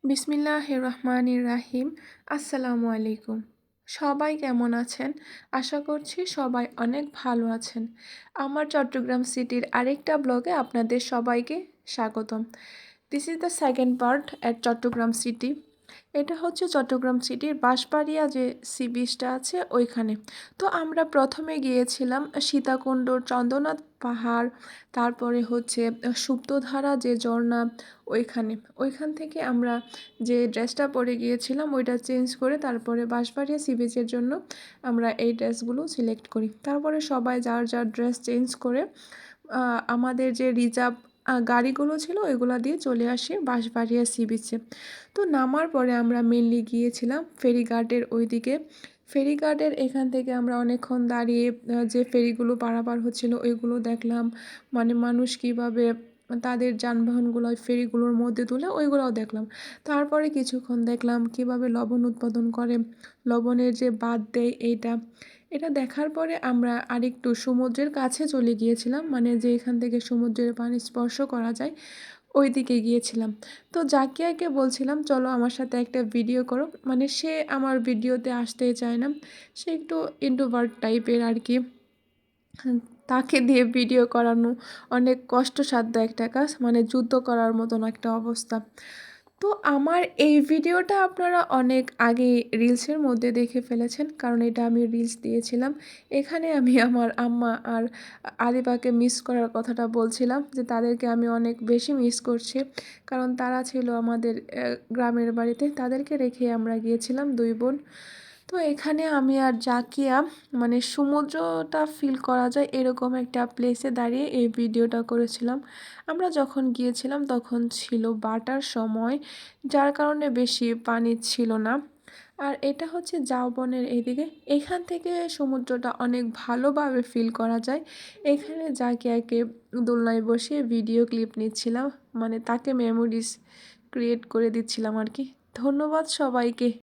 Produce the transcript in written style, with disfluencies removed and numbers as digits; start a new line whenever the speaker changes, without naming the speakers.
বিসমিল্লাহির রহমানির রাহিম। আসসালামু আলাইকুম। সবাই কেমন আছেন? আশা করছি সবাই অনেক ভালো আছেন। আমার চট্টগ্রাম সিটির আরেকটা ব্লগে আপনাদের সবাইকে স্বাগতম। This is the second part at Chittagong city. এটা হচ্ছে চট্টগ্রাম সিটির বাঁশবাড়িয়া যে সি বিচটা আছে ওইখানে। তো আমরা প্রথমে গিয়েছিলাম সীতাকুণ্ডর চন্দ্রনাথ পাহাড়, তারপরে হচ্ছে সুপ্তধারা যে ঝর্ণা ওইখান থেকে আমরা যে ড্রেসটা পরে গিয়েছিলাম ওইটা চেঞ্জ করে তারপরে বাঁশবাড়িয়া সি বিচের জন্য আমরা এই ড্রেসগুলো সিলেক্ট করি। তারপরে সবাই যার যার ড্রেস চেঞ্জ করে আমাদের যে রিজার্ভ গাড়িগুলো ছিল ওইগুলো দিয়ে চলে আসি বাঁশবাড়িয়া সি বিচে। তো নামার পরে আমরা মেনলি গিয়েছিলাম ফেরিঘাটের ওইদিকে। ফেরিঘাটের এখান থেকে আমরা অনেকক্ষণ দাঁড়িয়ে যে ফেরিগুলো পারাপার হচ্ছিল ওইগুলো দেখলাম, মানে মানুষ কীভাবে তাদের যানবাহনগুলো ওই ফেরিগুলোর মধ্যে তুলে ওইগুলোও দেখলাম। তারপরে কিছুক্ষণ দেখলাম কিভাবে লবণ উৎপাদন করে, লবণের যে বাঁধ দেয় এটা দেখার পরে আমরা আরেকটু সমুদ্রের কাছে চলে গিয়েছিলাম, মানে যে এখান থেকে সমুদ্রের পানি স্পর্শ করা যায় ওই দিকে গিয়েছিলাম। তো জাকিয়াকে বলছিলাম চলো আমার সাথে একটা ভিডিও করো, মানে সে আমার ভিডিওতে আসতেই চায় না, সে একটু ইন্ট্রোভার্ট টাইপের আর কি। তাকে দিয়ে ভিডিও করানো অনেক কষ্টসাধ্য একটা কাজ, মানে যুদ্ধ করার মতন একটা অবস্থা। তো আমার এই ভিডিওটা আপনারা অনেক আগে রিলসের মধ্যে দেখে ফেলেছেন, কারণ এটা আমি রিলস দিয়েছিলাম। এখানে আমি আমার আম্মা আর আদিবাকে মিস করার কথাটা বলছিলাম, যে তাদেরকে আমি অনেক বেশি মিস করছি, কারণ তারা ছিল আমাদের গ্রামের বাড়িতে, তাদেরকে রেখে আমরা গিয়েছিলাম দুই বোন। তো এখানে আমি আর জাকিয়া মানে সমুদ্রটা ফিল করা যায় এরকম একটা প্লেসে দাঁড়িয়ে এই ভিডিওটা করেছিলাম। আমরা যখন গিয়েছিলাম তখন ছিল বাটার সময়, যার কারণে বেশি পানি ছিল না। আর এটা হচ্ছে ঝাউবনের এইদিকে, এখান থেকে সমুদ্রটা অনেক ভালোভাবে ফিল করা যায়। এখানে জাকিয়াকে দোলনায় বসিয়ে ভিডিও ক্লিপ নিচ্ছিলাম, মানে তাকে মেমোরিজ ক্রিয়েট করে দিচ্ছিলাম আর কি। ধন্যবাদ সবাইকে।